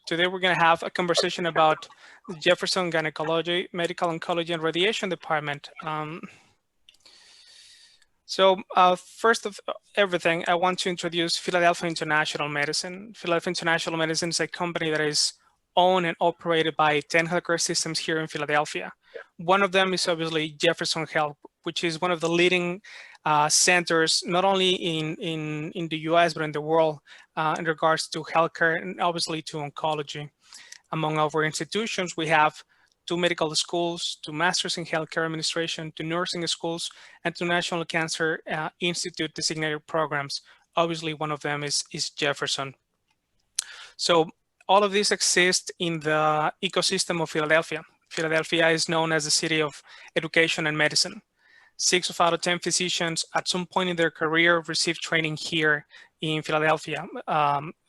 Today we're going to have a conversation about the Jefferson Gynecology, Medical Oncology, and Radiation Department. First of everything, I want to introduce Philadelphia International Medicine. Philadelphia International Medicine is a company that is owned and operated by 10 healthcare systems here in Philadelphia. One of them is obviously Jefferson Health, which is one of the leading centers, not only in the US, but in the world in regards to healthcare and obviously to oncology. Among our institutions, we have 2 medical schools, 2 masters in healthcare administration, 2 nursing schools, and 2 National Cancer Institute designated programs. Obviously, one of them is Jefferson. So all of these exist in the ecosystem of Philadelphia. Philadelphia is known as the city of education and medicine. 6 out of 10 physicians at some point in their career receive training here in Philadelphia.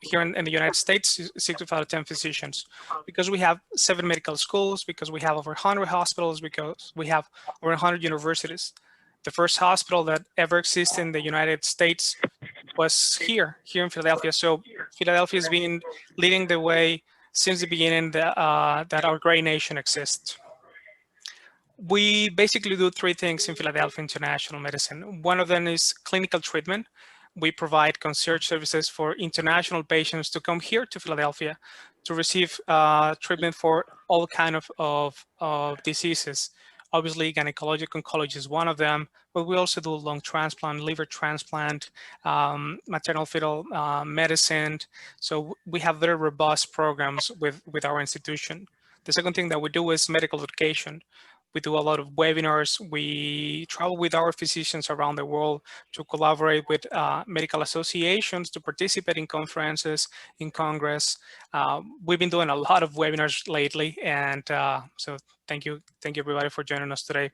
Here in the United States, 6 out of 10 physicians. Because we have 7 medical schools, because we have over 100 hospitals, because we have over 100 universities. The first hospital that ever existed in the United States was here in Philadelphia. So Philadelphia has been leading the way since the beginning that our great nation exists. We basically do 3 things in Philadelphia International Medicine. One of them is clinical treatment. We provide concierge services for international patients to come here to Philadelphia to receive treatment for all kinds of diseases. Obviously, gynecologic oncology is one of them, but we also do lung transplant, liver transplant, maternal fetal medicine. So we have very robust programs with our institution. The second thing that we do is medical education. We do a lot of webinars. We travel with our physicians around the world to collaborate with medical associations, to participate in conferences, in Congress. We've been doing a lot of webinars lately, and so thank you everybody for joining us today.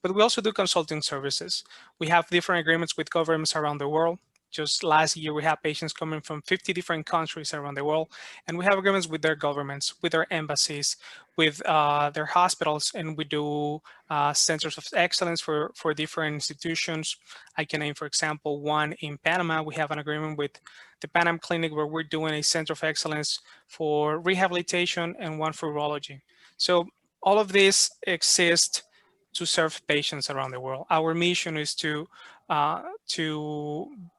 But we also do consulting services. We have different agreements with governments around the world. Just last year, we have patients coming from 50 different countries around the world, and we have agreements with their governments, with their embassies, with their hospitals, and we do centers of excellence for different institutions. I can name, for example, one in Panama. We have an agreement with the Panama Clinic where we're doing a center of excellence for rehabilitation and one for urology. So all of this exists to serve patients around the world. Our mission is to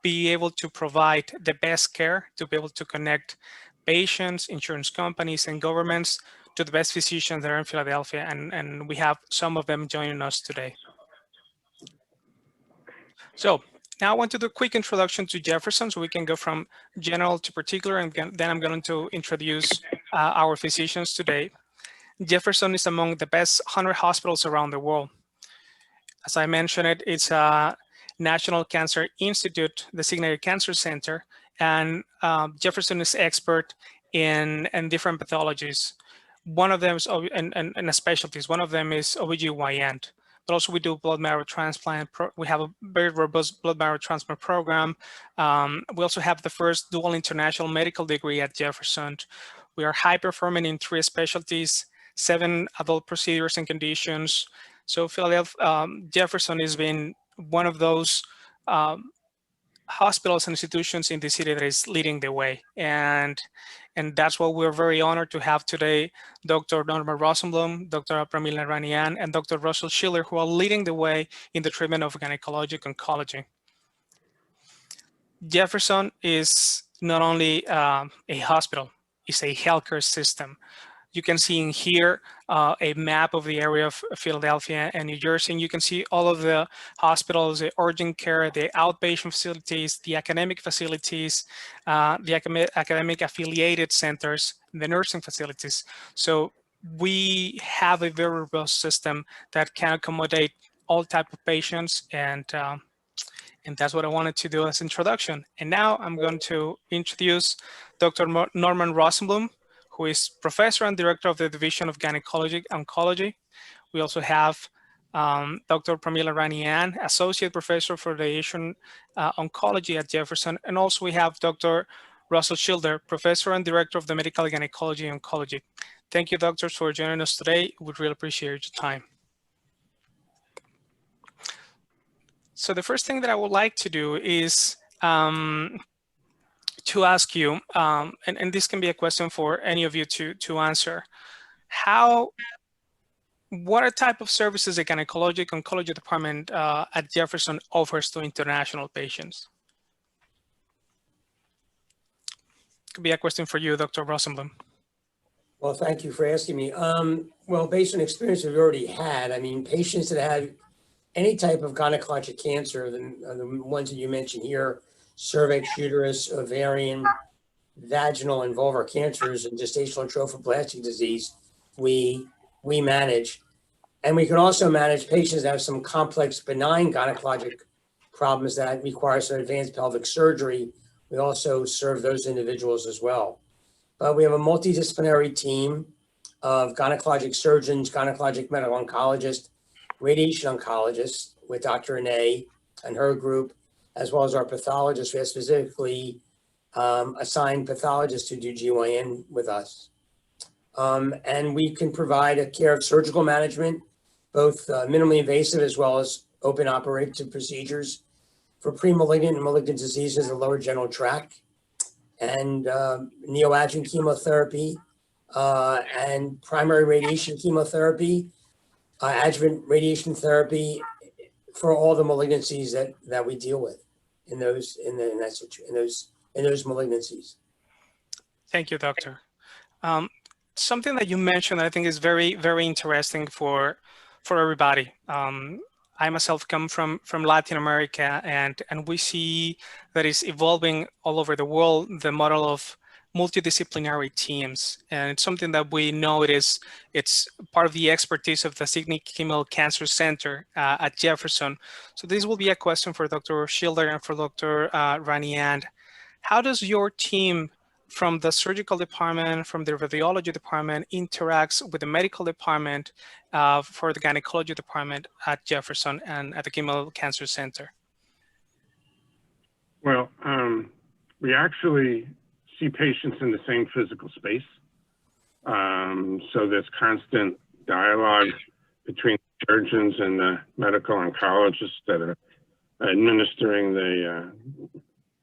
be able to provide the best care, to be able to connect patients, insurance companies, and governments to the best physicians that are in Philadelphia, and we have some of them joining us today. So now I want to do a quick introduction to Jefferson so we can go from general to particular, and then I'm going to introduce our physicians today. Jefferson is among the best 100 hospitals around the world. As I mentioned, it's a National Cancer Institute designated cancer center, and Jefferson is expert in different pathologies. One of them is and specialties. One of them is OBGYN, but also we do blood marrow transplant. We have a very robust blood marrow transplant program. We also have the first dual international medical degree at Jefferson. We are high performing in 3 specialties, 7 adult procedures and conditions. So Philadelphia, Jefferson has been one of those hospitals and institutions in the city that is leading the way. And that's why we're very honored to have today Dr. Norman Rosenblum, Dr. Pramila Rani, and Dr. Russell Schilder, who are leading the way in the treatment of gynecologic oncology. Jefferson is not only a hospital, it's a healthcare system. You can see in here a map of the area of Philadelphia and New Jersey, and you can see all of the hospitals, the urgent care, the outpatient facilities, the academic facilities, the academic affiliated centers, the nursing facilities. So we have a very robust system that can accommodate all type of patients, and that's what I wanted to do as introduction. And now I'm going to introduce Dr. Norman Rosenblum, who is professor and director of the Division of Gynecologic Oncology. We also have Dr. Pramila Rani, associate professor for radiation oncology at Jefferson. And also we have Dr. Russell Schilder, professor and director of the Medical Gynecology Oncology. Thank you, doctors, for joining us today. We really appreciate your time. So the first thing that I would like to do is to ask you, and this can be a question for any of you to answer. What are type of services the Gynecologic Oncology Department at Jefferson offers to international patients? Could be a question for you, Dr. Rosenblum. Well, thank you for asking me. Well, based on experience we've already had, I mean, patients that have any type of gynecologic cancer, the ones that you mentioned here, cervix, uterus, ovarian, vaginal, and vulvar cancers, and gestational trophoblastic disease, we manage. And we can also manage patients that have some complex benign gynecologic problems that require some advanced pelvic surgery. We also serve those individuals as well. But we have a multidisciplinary team of gynecologic surgeons, gynecologic medical oncologists, radiation oncologists with Dr. Rani and her group, as well as our pathologists. We have specifically assigned pathologists to do GYN with us. And we can provide a care of surgical management, both minimally invasive as well as open operative procedures for pre-malignant and malignant diseases of the lower genital tract, and neoadjuvant chemotherapy, and primary radiation chemotherapy, adjuvant radiation therapy for all the malignancies that we deal with in those malignancies. Thank you, doctor. Something that you mentioned, I think, is very, very interesting for everybody. I myself come from Latin America, and we see that it's evolving all over the world, the model of multidisciplinary teams. And it's something that we know it's part of the expertise of the Sydney Kimmel Cancer Center at Jefferson. So this will be a question for Dr. Schilder and for Dr. Rani. And how does your team from the surgical department, from the radiology department, interacts with the medical department for the gynecology department at Jefferson and at the Kimmel Cancer Center? Well, we actually see patients in the same physical space. So there's constant dialogue between surgeons and the medical oncologists that are administering the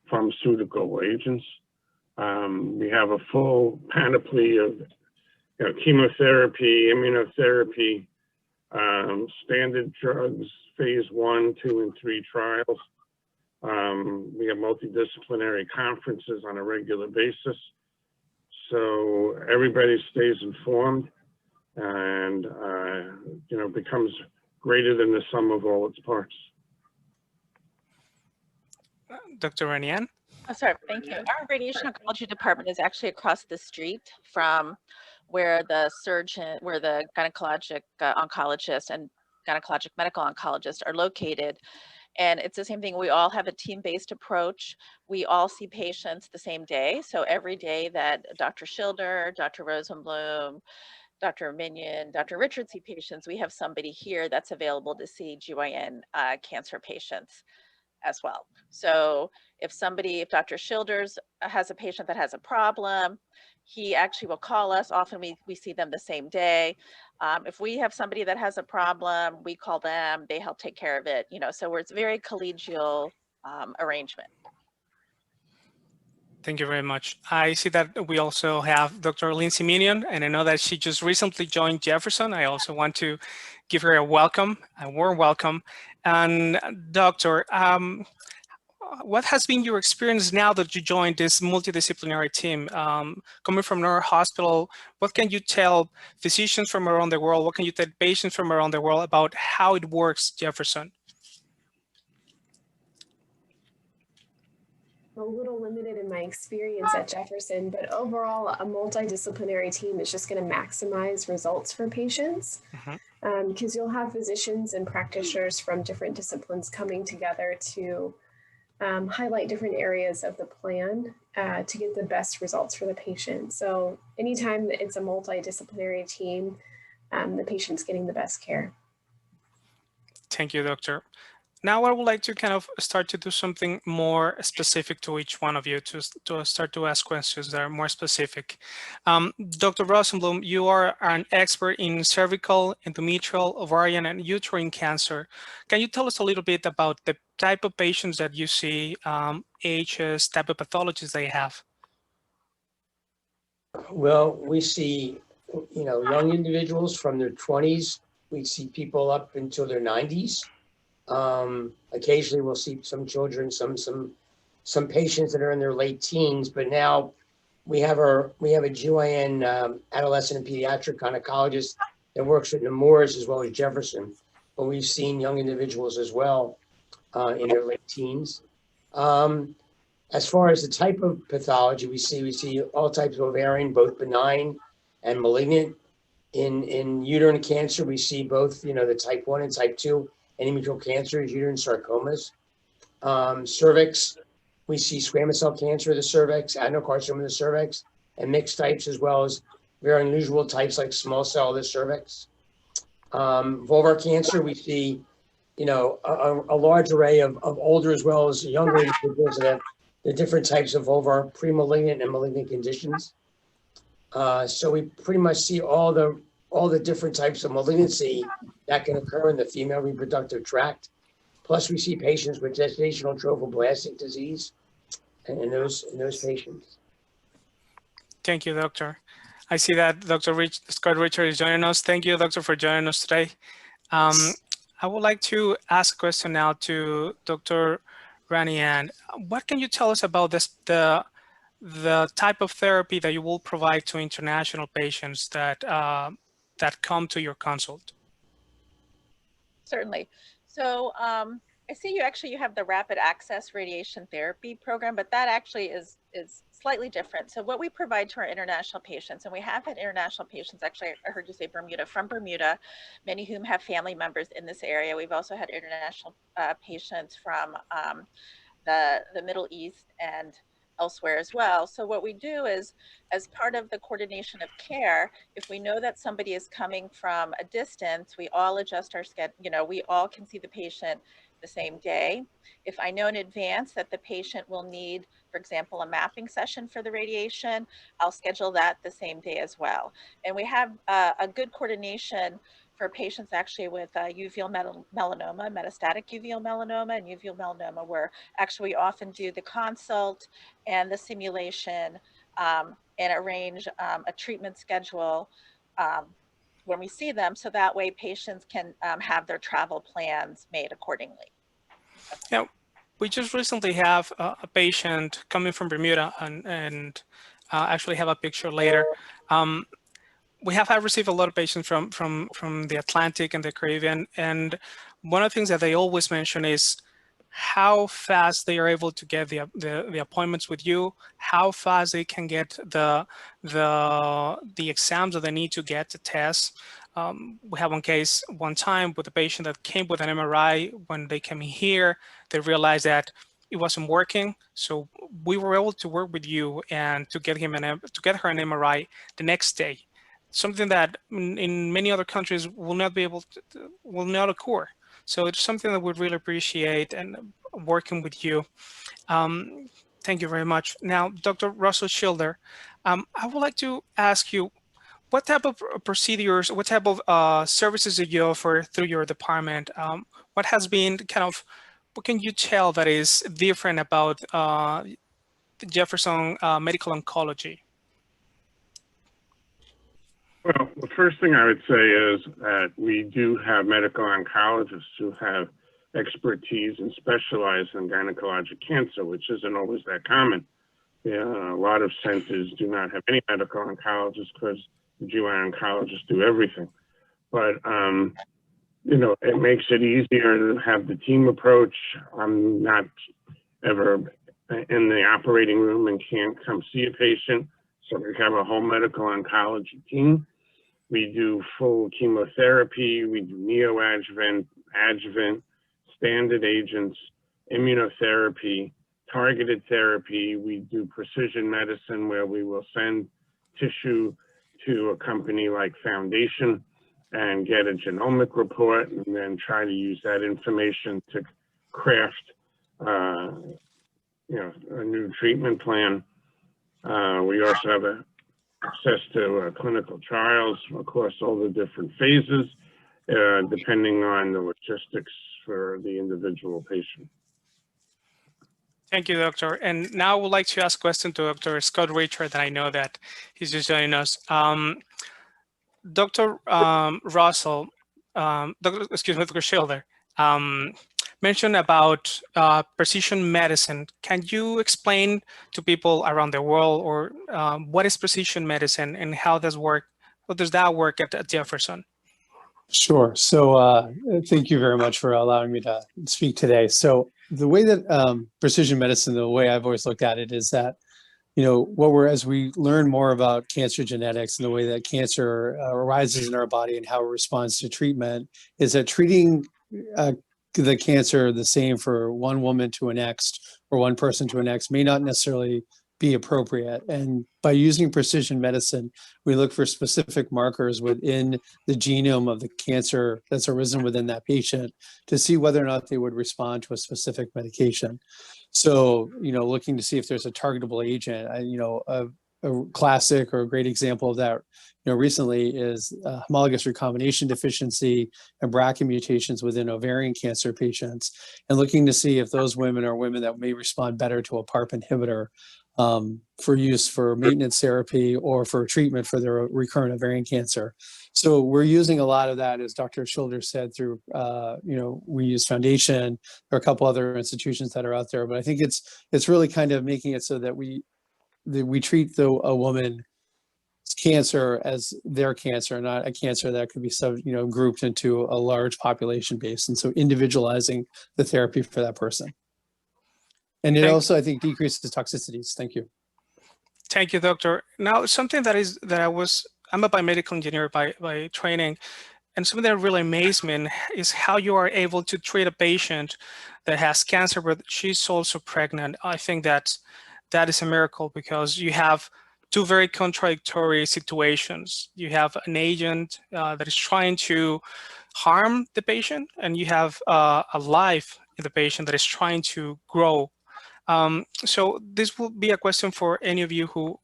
pharmaceutical agents. We have a full panoply of chemotherapy, immunotherapy, standard drugs, phase 1, 2, and 3 trials. We have multidisciplinary conferences on a regular basis. So everybody stays informed and, becomes greater than the sum of all its parts. Dr. Rani? Oh, sorry, thank you. Our radiation oncology department is actually across the street from where the gynecologic oncologist and gynecologic medical oncologist are located. And it's the same thing. We all have a team-based approach. We all see patients the same day. So every day that Dr. Schilder, Dr. Rosenblum, Dr. Minion, Dr. Richard see patients, we have somebody here that's available to see GYN cancer patients as well. So if Dr. Schilders has a patient that has a problem, he actually will call us. Often we see them the same day. If we have somebody that has a problem, we call them, they help take care of it, so it's very collegial arrangement. Thank you very much. I see that we also have Dr. Lindsey Minion, and I know that she just recently joined Jefferson. I also want to give her a warm welcome. And doctor, what has been your experience now that you joined this multidisciplinary team? Coming from our hospital, what can you tell physicians from around the world? What can you tell patients from around the world about how it works, Jefferson? A little limited in my experience at Jefferson, but overall, a multidisciplinary team is just going to maximize results for patients, because you'll have physicians and practitioners from different disciplines coming together to highlight different areas of the plan to get the best results for the patient. So anytime it's a multidisciplinary team, the patient's getting the best care. Thank you, doctor. Now I would like to kind of start to do something more specific to each one of you, to start to ask questions that are more specific. Dr. Rosenblum, you are an expert in cervical, endometrial, ovarian, and uterine cancer. Can you tell us a little bit about the type of patients that you see, ages, type of pathologies they have? Well, we see, young individuals from their 20s. We see people up until their 90s. Occasionally, we'll see some children, some patients that are in their late teens. But now we have a GYN adolescent and pediatric gynecologist that works at Nemours as well as Jefferson. But we've seen young individuals as well in their late teens. As far as the type of pathology we see all types of ovarian, both benign and malignant. In uterine cancer, we see both, the type 1 and type 2 endometrial cancers, uterine sarcomas. Cervix, we see squamous cell cancer of the cervix, adenocarcinoma of the cervix, and mixed types, as well as very unusual types like small cell of the cervix. Vulvar cancer, we see, a large array of older as well as younger individuals that have the different types of vulvar, pre-malignant and malignant conditions. So we pretty much see all the different types of malignancy that can occur in the female reproductive tract. Plus, we see patients with gestational trophoblastic disease in those patients. Thank you, Doctor. I see that Dr. Scott Richard is joining us. Thank you, Doctor, for joining us today. I would like to ask a question now to Dr. Rani. What can you tell us about the type of therapy that you will provide to international patients that come to your consult? Certainly. So I see you have the rapid access radiation therapy program, but that actually is slightly different. So what we provide to our international patients, and we have had international patients, actually, I heard you say Bermuda, from Bermuda, many whom have family members in this area. We've also had international patients from the Middle East and elsewhere as well. So what we do is, as part of the coordination of care, if we know that somebody is coming from a distance, we all adjust our schedule. We all can see the patient the same day. If I know in advance that the patient will need, for example, a mapping session for the radiation, I'll schedule that the same day as well. And we have a good coordination for patients actually with uveal melanoma, metastatic uveal melanoma and uveal melanoma, where actually we often do the consult and the simulation and arrange a treatment schedule when we see them, so that way patients can have their travel plans made accordingly. Yeah, we just recently have a patient coming from Bermuda, and actually have a picture later. We have received a lot of patients from the Atlantic and the Caribbean, and one of the things that they always mention is how fast they are able to get the appointments with you, how fast they can get the exams that they need to get the tests. We have one time with a patient that came with an MRI. When they came here, they realized that it wasn't working. So we were able to work with you and to get her an MRI the next day. Something that in many other countries will not occur. So it's something that we really appreciate and working with you. Thank you very much. Now, Dr. Russell Schilder, I would like to ask you, what type of procedures, what type of services do you offer through your department? What has been what can you tell that is different about the Jefferson Medical Oncology? Well, the first thing I would say is that we do have medical oncologists who have expertise and specialize in gynecologic cancer, which isn't always that common. A lot of centers do not have any medical oncologists because the GYN oncologists do everything. But, it makes it easier to have the team approach. I'm not ever in the operating room and can't come see a patient. So we have a whole medical oncology team. We do full chemotherapy, we do neoadjuvant, adjuvant, standard agents, immunotherapy, targeted therapy. We do precision medicine where we will send tissue to a company like Foundation and get a genomic report and then try to use that information to craft a new treatment plan. We also have access to clinical trials across all the different phases, depending on the logistics for the individual patient. Thank you, Doctor. And now I would like to ask a question to Dr. Scott Richard, and I know that he's just joining us. Dr. Russell, Dr. Schilder, mentioned about precision medicine. Can you explain to people around the world, or what is precision medicine and how does that work at Jefferson? Sure. So thank you very much for allowing me to speak today. So the way that precision medicine, the way I've always looked at it is that, as we learn more about cancer genetics and the way that cancer arises in our body and how it responds to treatment, is that treating the cancer the same for one woman to a next or one person to a next may not necessarily be appropriate. And by using precision medicine, we look for specific markers within the genome of the cancer that's arisen within that patient to see whether or not they would respond to a specific medication. So, looking to see if there's a targetable agent. A classic or a great example of that, recently is homologous recombination deficiency and BRCA mutations within ovarian cancer patients, and looking to see if those women are women that may respond better to a PARP inhibitor for use for maintenance therapy or for treatment for their recurrent ovarian cancer. So we're using a lot of that, as Dr. Schilder said, through, we use Foundation. There are a couple other institutions that are out there, but I think it's really kind of making it so that we treat a woman's cancer as their cancer, not a cancer that could be grouped into a large population base. And so individualizing the therapy for that person. And it also, I think, decreases toxicities. Thank you. Thank you, Doctor. Now, something I'm a biomedical engineer by training, and something that really amazed me is how you are able to treat a patient that has cancer, but she's also pregnant. I think that is a miracle, because you have two very contradictory situations. You have an agent that is trying to harm the patient, and you have a life in the patient that is trying to grow. So this will be a question for any of you who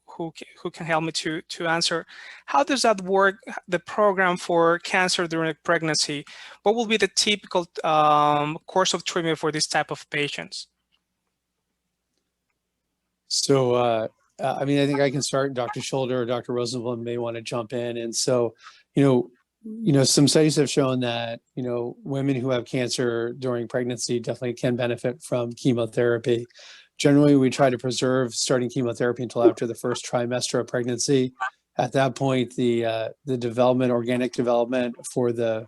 can help me to answer. How does that work, the program for cancer during pregnancy? What will be the typical course of treatment for this type of patients? So, I think I can start. Dr. Schilder or Dr. Rosenblum may want to jump in. And so, some studies have shown that, women who have cancer during pregnancy definitely can benefit from chemotherapy. Generally, we try to preserve starting chemotherapy until after the first trimester of pregnancy. At that point, the organic development for the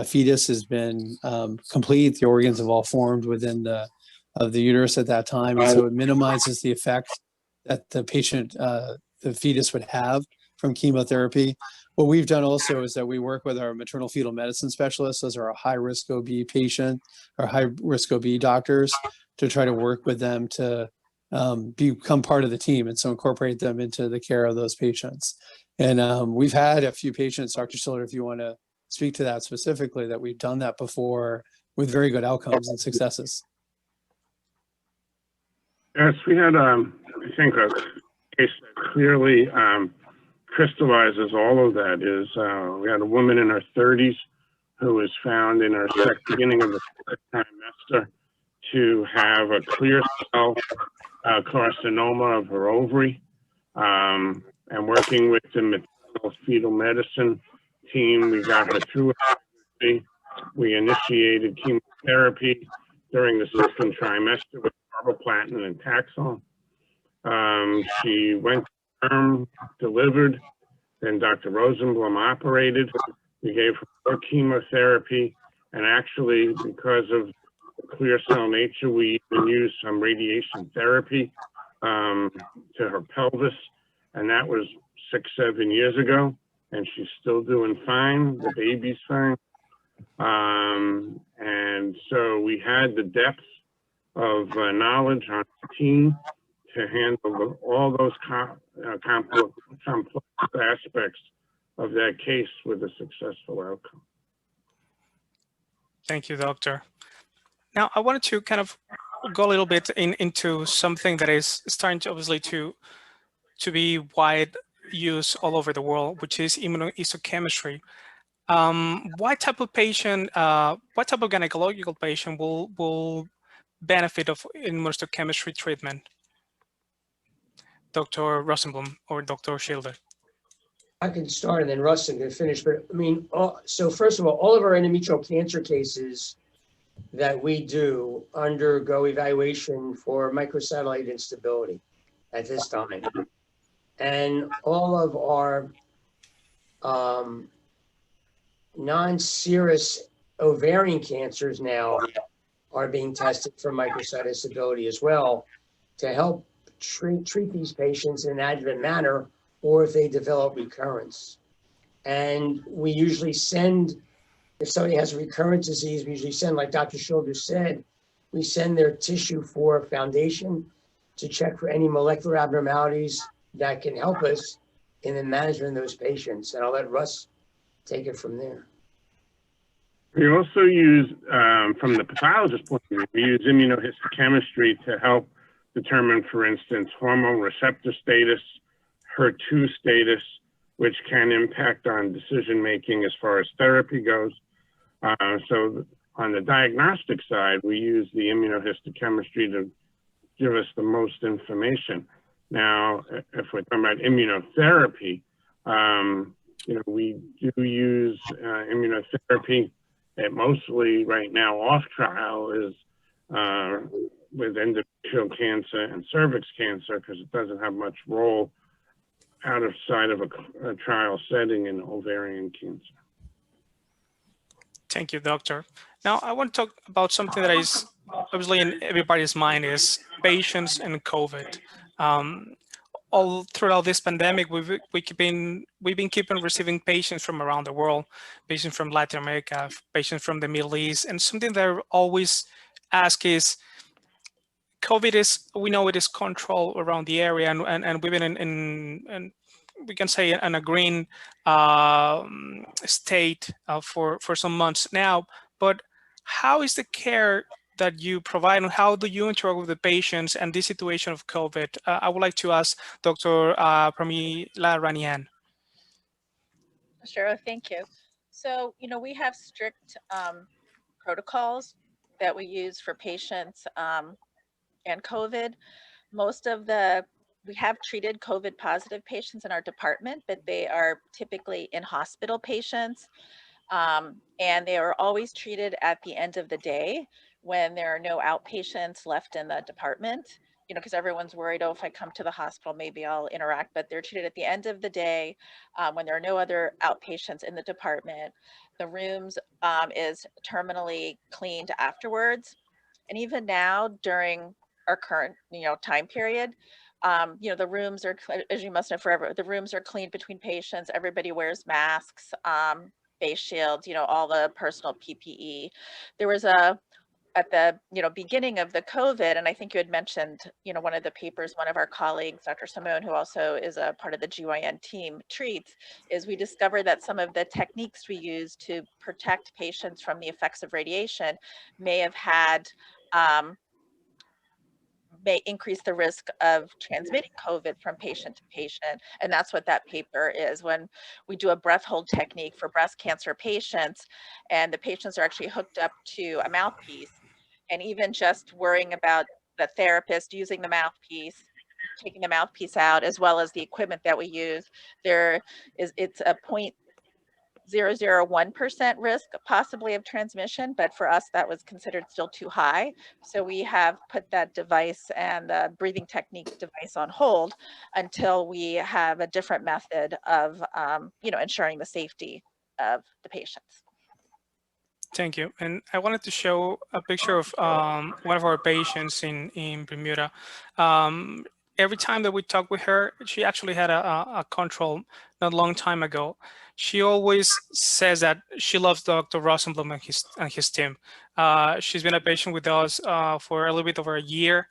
fetus has been complete. The organs have all formed within the uterus at that time. And so it minimizes the effect that the patient, the fetus would have from chemotherapy. What we've done also is that we work with our maternal fetal medicine specialists. Those are our high-risk OB patient or high-risk OB doctors, to try to work with them to become part of the team, and so incorporate them into the care of those patients. And we've had a few patients, Dr. Schilder, if you want to speak to that specifically, that we've done that before with very good outcomes and successes. Yes, we had, I think, a case that clearly crystallizes all of that. Is we had a woman in her 30s who was found in her beginning of the second trimester to have a clear cell carcinoma of her ovary. And working with the maternal fetal medicine team, we got her through it. We initiated chemotherapy during the second trimester with carboplatin and Taxol. She went to term, delivered, then Dr. Rosenblum operated. We gave her more chemotherapy, and actually, because of the clear cell nature, we even used some radiation therapy to her pelvis, and that was 6-7 years ago, and she's still doing fine. The baby's fine. And so we had the depth of knowledge on the team to handle all those complex aspects of that case with a successful outcome. Thank you, Doctor. Now, I wanted to kind of go a little bit into something that is starting to obviously to be wide use all over the world, which is immunohistochemistry. What type of patient, what type of gynecological patient will benefit of immunohistochemistry treatment? Dr. Rosenblum or Dr. Schilder? I can start and then Rustin can finish, but I mean, so first of all of our endometrial cancer cases that we do undergo evaluation for microsatellite instability at this time. And all of our non-serous ovarian cancers now are being tested for microsatellite instability as well to help treat these patients in an adjuvant manner, or if they develop recurrence. And we usually send, if somebody has a recurrent disease, we usually send, like Dr. Schilder said, we send their tissue for foundation to check for any molecular abnormalities that can help us in the management of those patients. And I'll let Russ take it from there. We also use, from the pathologist point of view, we use immunohistochemistry to help determine, for instance, hormone receptor status, HER2 status, which can impact on decision-making as far as therapy goes. So on the diagnostic side, we use the immunohistochemistry to give us the most information. Now, if we're talking about immunotherapy, we do use immunotherapy. It mostly right now off trial is with endometrial cancer and cervix cancer, because it doesn't have much role outside of a trial setting in ovarian cancer. Thank you, doctor. Now, I want to talk about something that is obviously in everybody's mind is patients and COVID. All throughout this pandemic, we've been keeping receiving patients from around the world, patients from Latin America, patients from the Middle East, and something that I always ask is, COVID is, we know it is controlled around the area, and we've been in we can say in a green state for some months now. But how is the care that you provide, and how do you interact with the patients and this situation of COVID? I would like to ask Dr. Pramila Rani. Sure, thank you. So, we have strict protocols that we use for patients and COVID. We have treated COVID positive patients in our department, but they are typically in hospital patients. And they are always treated at the end of the day when there are no outpatients left in the department, because everyone's worried, oh, if I come to the hospital, maybe I'll interact, but they're treated at the end of the day when there are no other outpatients in the department. The rooms is terminally cleaned afterwards. And even now during our current, time period, the rooms are, as you must know forever, the rooms are cleaned between patients. Everybody wears masks, face shields, all the personal PPE. There was at the beginning of the COVID, and I think you had mentioned, one of the papers, one of our colleagues, Dr. Simone, who also is a part of the GYN team, treats, is we discovered that some of the techniques we use to protect patients from the effects of radiation may have had may increase the risk of transmitting COVID from patient to patient. And that's what that paper is. When we do a breath hold technique for breast cancer patients, and the patients are actually hooked up to a mouthpiece, and even just worrying about the therapist using the mouthpiece, taking the mouthpiece out, as well as the equipment that we use, it's a 0.001% risk possibly of transmission, but for us that was considered still too high. So we have put that device and the breathing technique device on hold until we have a different method of ensuring the safety of the patients. Thank you. And I wanted to show a picture of one of our patients in Bermuda. Every time that we talk with her, she actually had a control not a long time ago. She always says that she loves Dr. Rosenblum and his team. She's been a patient with us for a little bit over a year.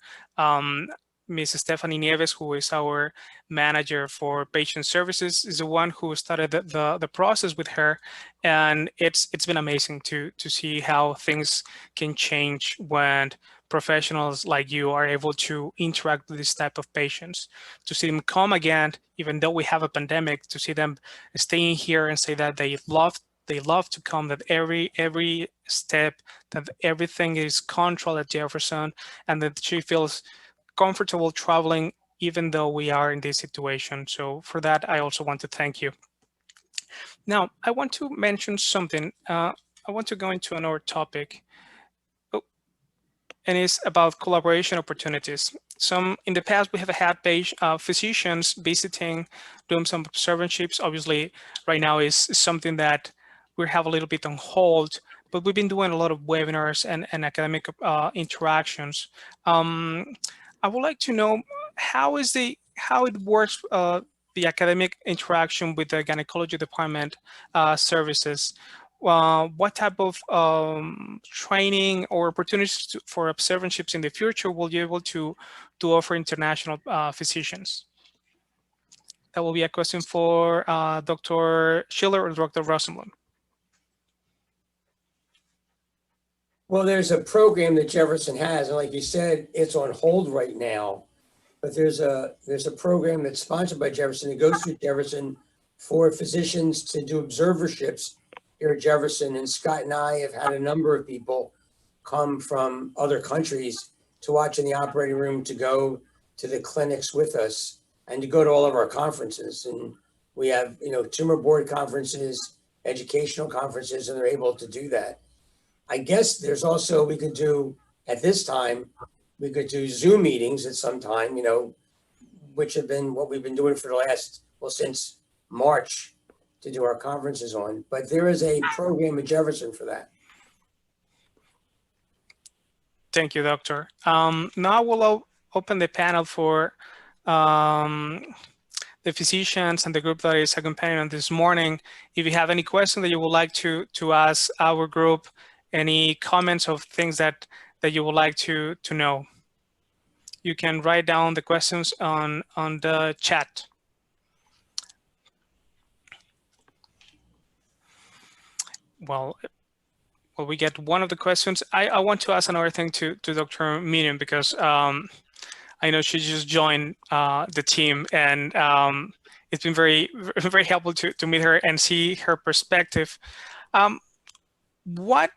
Ms. Stephanie Nieves, who is our manager for patient services, is the one who started the process with her, and it's been amazing to see how things can change when professionals like you are able to interact with this type of patients, to see them come again, even though we have a pandemic, to see them staying here and say that they love they love to come, that every step, that everything is controlled at Jefferson, and that she feels comfortable traveling even though we are in this situation. So for that, I also want to thank you. Now, I want to mention something. I want to go into another topic, and it's about collaboration opportunities. In the past, we have had physicians visiting, doing some observanships. Obviously, right now is something that we have a little bit on hold, but we've been doing a lot of webinars and academic interactions. I would like to know how it works, the academic interaction with the gynecology department services. What type of training or opportunities for observanships in the future will you be able to offer international physicians? That will be a question for Dr. Schilder or Dr. Rosenblum. Well, there's a program that Jefferson has, and like you said, it's on hold right now. But there's a program that's sponsored by Jefferson. It goes through Jefferson for physicians to do observerships here at Jefferson. And Scott and I have had a number of people come from other countries to watch in the operating room, to go to the clinics with us, and to go to all of our conferences. And we have, tumor board conferences, educational conferences, and they're able to do that. I guess there's also, we could do at this time, we could do Zoom meetings at some time, which have been what we've been doing for the last, since March, to do our conferences on. But there is a program at Jefferson for that. Thank you, Doctor. Now we'll open the panel for the physicians and the group that is accompanying us this morning. If you have any questions that you would like to ask our group, any comments of things that you would like to know, you can write down the questions on the chat. Well, we get one of the questions. I want to ask another thing to Dr. Minion, because I know she just joined the team, and it's been very, very helpful to meet her and see her perspective. What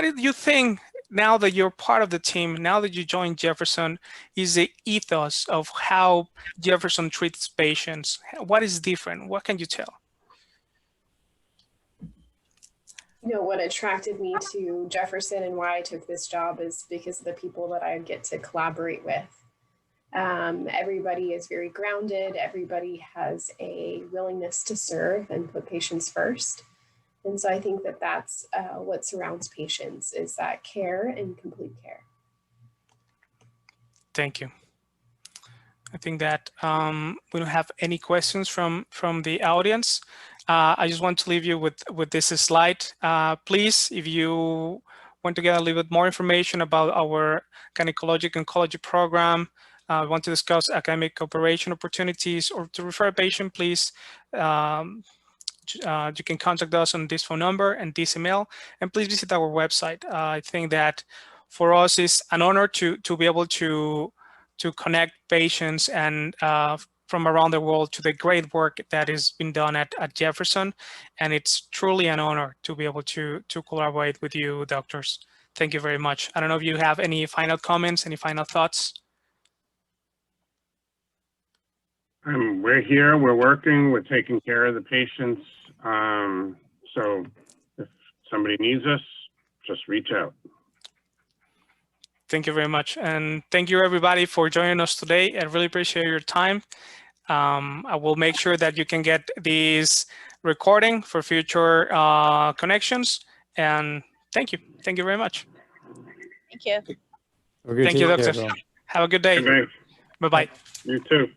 did you think, now that you're part of the team, now that you joined Jefferson, is the ethos of how Jefferson treats patients? What is different? What can you tell? What attracted me to Jefferson and why I took this job is because of the people that I get to collaborate with. Everybody is very grounded. Everybody has a willingness to serve and put patients first. And so I think that that's what surrounds patients, is that care and complete care. Thank you. I think that we don't have any questions from the audience. I just want to leave you with this slide. Please, if you want to get a little bit more information about our Gynecologic Oncology program, want to discuss academic cooperation opportunities, or to refer a patient, please, you can contact us on this phone number and this email, and please visit our website. I think that for us it's an honor to be able to connect patients and from around the world to the great work that has been done at Jefferson, and it's truly an honor to be able to collaborate with you, doctors. Thank you very much. I don't know if you have any final comments, any final thoughts. We're here, we're working, we're taking care of the patients. So if somebody needs us, just reach out. Thank you very much. And thank you everybody for joining us today. I really appreciate your time. I will make sure that you can get this recording for future connections. And thank you. Thank you very much. Thank you. Thank you, doctor. Have a good day. Good day. Bye-bye. You too.